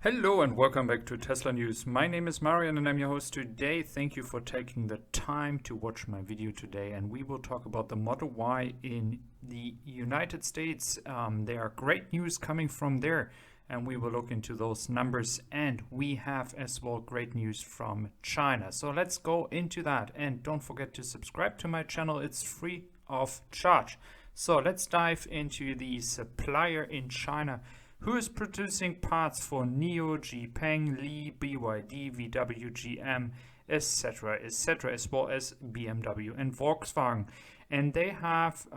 Hello and welcome back to Tesla News. My name is Marian and I'm your host today. Thank you for taking the time to watch my video today, and we will talk about the Model Y in the United States. There are great news coming from there and we will look into those numbers, and we have as well great news from China. So let's go into that, and don't forget to subscribe to my channel. It's free of charge. So let's dive into the Supplier in China, who is producing parts for NIO, Xpeng, Li, BYD, VW, GM, etc., as well as BMW and Volkswagen. And they have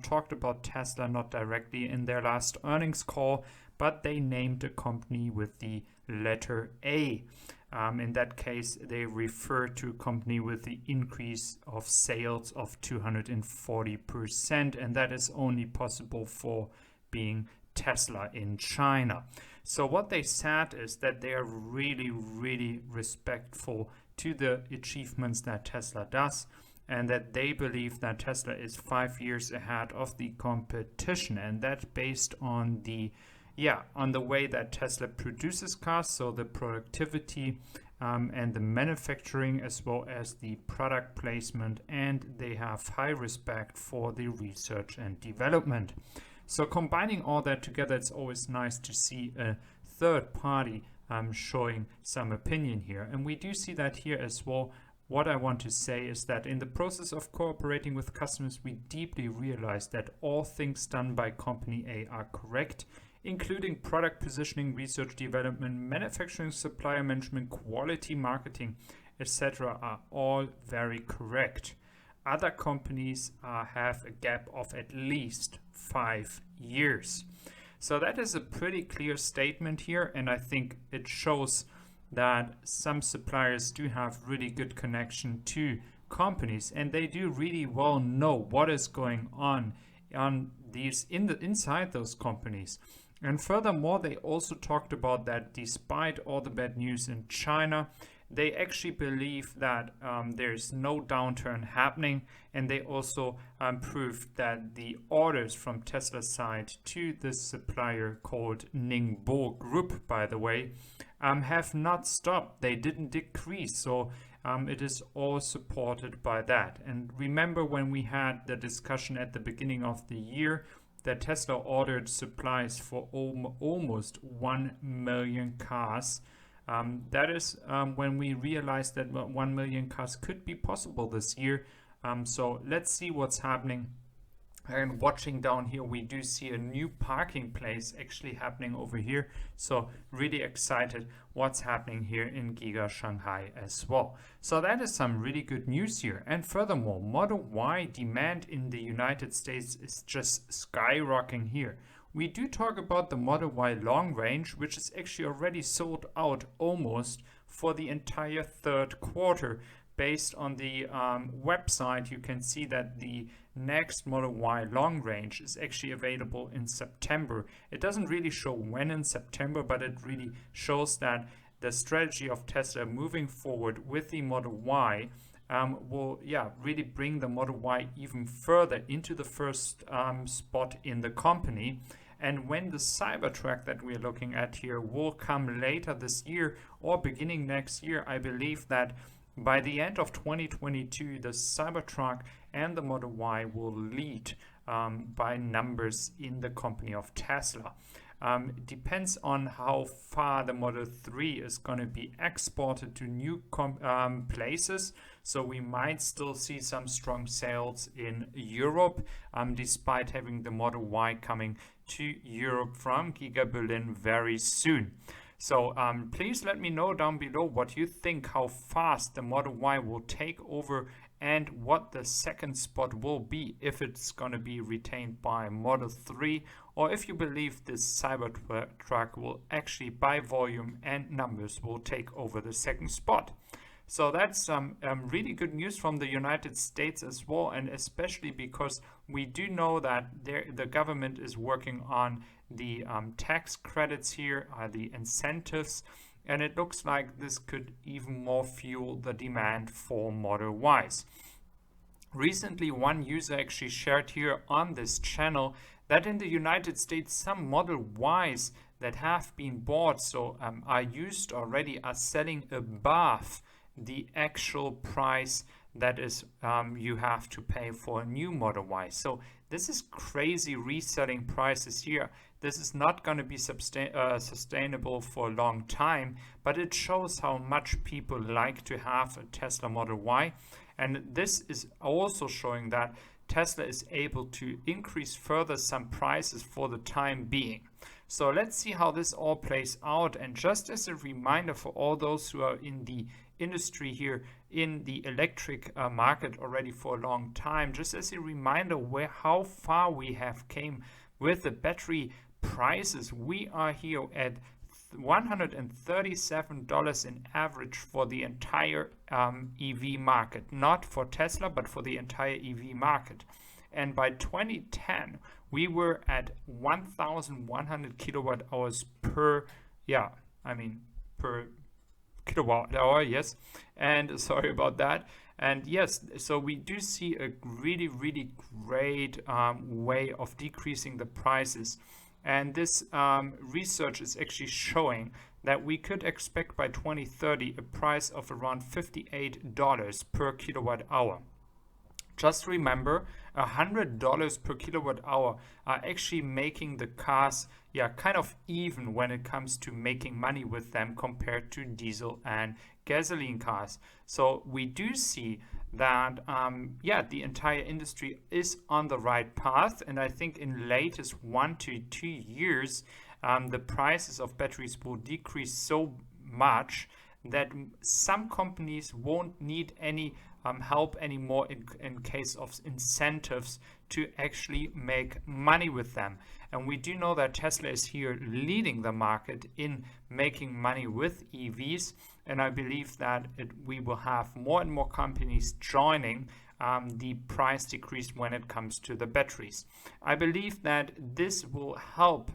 talked about Tesla not directly in their last earnings call, but they named a company with the letter A. In that case, they refer to a company with the increase of sales of 240%, and that is only possible for being Tesla in China. So what they said is that they are really respectful to the achievements that Tesla does, and that they believe that Tesla is 5 years ahead of the competition, and that based on the way that Tesla produces cars, so the productivity and the manufacturing, as well as the product placement, and they have high respect for the research and development. So combining all that together, it's always nice to see a third party showing some opinion here. And we do see that here as well. What I want to say is that in the process of cooperating with customers, we deeply realize that all things done by Company A are correct, including product positioning, research, development, manufacturing, supplier management, quality, marketing, etc. are all very correct. Other companies have a gap of at least 5 years. So that is a pretty clear statement here, and I think it shows that some suppliers do have really good connection to companies, and they do really well know what is going on these inside those companies. And furthermore, they also talked about that despite all the bad news in China, they actually believe that there's no downturn happening, and they also proved that the orders from Tesla's side to this supplier called Ningbo Group, by the way, have not stopped. They didn't decrease, so it is all supported by that. And remember when we had the discussion at the beginning of the year that Tesla ordered supplies for almost 1 million cars. That is when we realized that 1 million cars could be possible this year. So let's see what's happening. And watching down here, we do see a new parking place actually happening over here. So really excited what's happening here in Giga Shanghai as well. So that is some really good news here. And furthermore, Model Y demand in the United States is just skyrocketing here. We do talk about the Model Y long range, which is actually already sold out almost for the entire third quarter. Based on the website, you can see that the next Model Y long range is actually available in September. It doesn't really show when in September, but it really shows that the strategy of Tesla moving forward with the Model Y will really bring the Model Y even further into the first spot in the company. And when the Cybertruck that we're looking at here will come later this year or beginning next year, I believe that by the end of 2022, the Cybertruck and the Model Y will lead by numbers in the company of Tesla. It depends on how far the Model 3 is going to be exported to new places. So we might still see some strong sales in Europe, despite having the Model Y coming to Europe from Giga Berlin very soon. So please let me know down below what you think, how fast the Model Y will take over, and what the second spot will be, if it's going to be retained by Model 3, or if you believe this Cybertruck will actually, by volume and numbers, will take over the second spot. So that's some really good news from the United States as well, and especially because we do know that the government is working on the tax credits here, the incentives, and it looks like this could even more fuel the demand for Model Ys. Recently, one user actually shared here on this channel that in the United States, some Model Ys that have been bought, so are used already, are selling above the actual price that is you have to pay for a new Model Y. So this is crazy reselling prices here. This is not going to be sustainable for a long time, but it shows how much people like to have a Tesla Model Y. And this is also showing that Tesla is able to increase further some prices for the time being. So let's see how this all plays out. And just as a reminder for all those who are in the industry here in the electric market already for a long time, just as a reminder how far we have came with the battery prices. We are here at $137 in average for the entire EV market, not for Tesla, but for the entire EV market. And by 2010, we were at 1,100 kilowatt hours per kilowatt hour, yes. And sorry about that. And yes, so we do see a really, really great way of decreasing the prices. And this research is actually showing that we could expect by 2030 a price of around $58 per kilowatt hour. Just remember, $100 per kilowatt hour are actually making the cars kind of even when it comes to making money with them compared to diesel and gasoline cars. So we do see that the entire industry is on the right path, and I think in latest 1 to 2 years the prices of batteries will decrease so much that some companies won't need any help anymore in case of incentives to actually make money with them. And we do know that Tesla is here leading the market in making money with EVs, and I believe that we will have more and more companies joining the price decrease when it comes to the batteries. I believe that this will help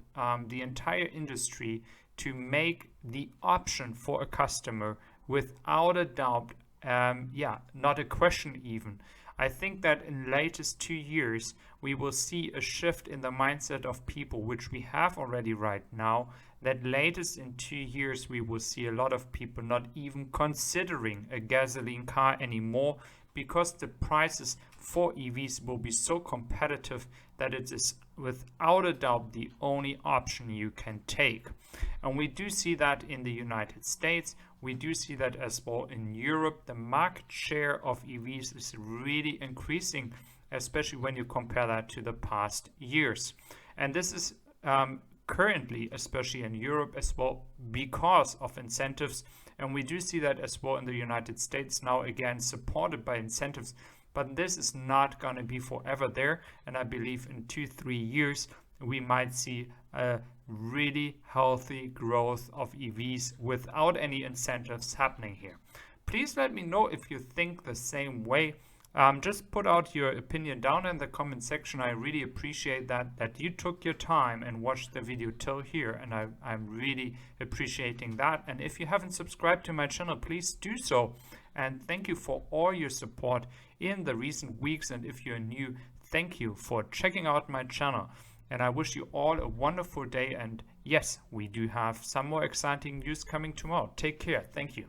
the entire industry to make the option for a customer without a doubt, not a question even. I think that in the latest 2 years, we will see a shift in the mindset of people, which we have already right now, that latest in 2 years, we will see a lot of people not even considering a gasoline car anymore, because the prices for EVs will be so competitive that it is without a doubt the only option you can take. And we do see that in the United States. We do see that as well in Europe. The market share of EVs is really increasing, especially when you compare that to the past years. And this is currently, especially in Europe as well, because of incentives. And we do see that as well in the United States now, again supported by incentives. But this is not going to be forever there. And I believe in 2-3 years, we might see a really healthy growth of EVs without any incentives happening here. Please let me know if you think the same way. Just put out your opinion down in the comment section. I really appreciate that you took your time and watched the video till here, and I'm really appreciating that. And if you haven't subscribed to my channel, please do so. And thank you for all your support in the recent weeks. And if you're new, thank you for checking out my channel. And I wish you all a wonderful day. And yes, we do have some more exciting news coming tomorrow. Take care. Thank you.